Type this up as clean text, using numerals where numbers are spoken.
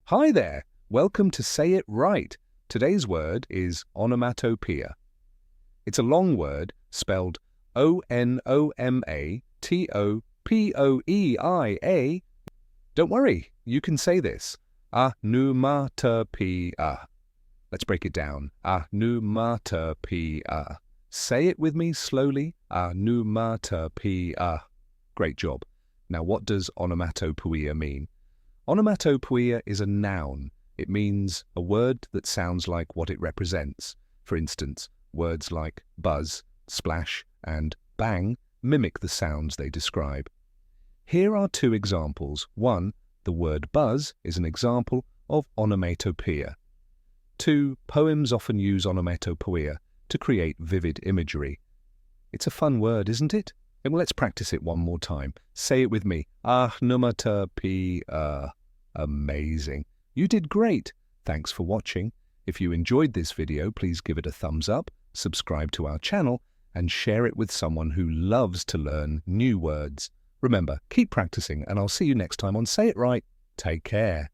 Hi there, welcome to Say It Right. Today's word is onomatopoeia. It's a long word spelled Onomatopoeia. Don't worry, you can say this. Onomatopoeia. Let's break it down. Onomatopoeia. Say it with me slowly. Onomatopoeia. Great job. Now, what does onomatopoeia mean? Onomatopoeia is a noun. It means a word that sounds like what it represents. For instance, words like buzz, splash, and bang mimic the sounds they describe. Here are two examples. One, the word buzz is an example of onomatopoeia. Two, poems often use onomatopoeia to create vivid imagery. It's a fun word, isn't it? And let's practice it one more time. Say it with me. Onomatopoeia. Amazing. You did great. Thanks for watching. If you enjoyed this video, please give it a thumbs up, subscribe to our channel, and share it with someone who loves to learn new words. Remember, keep practicing, and I'll see you next time on Say It Right. Take care.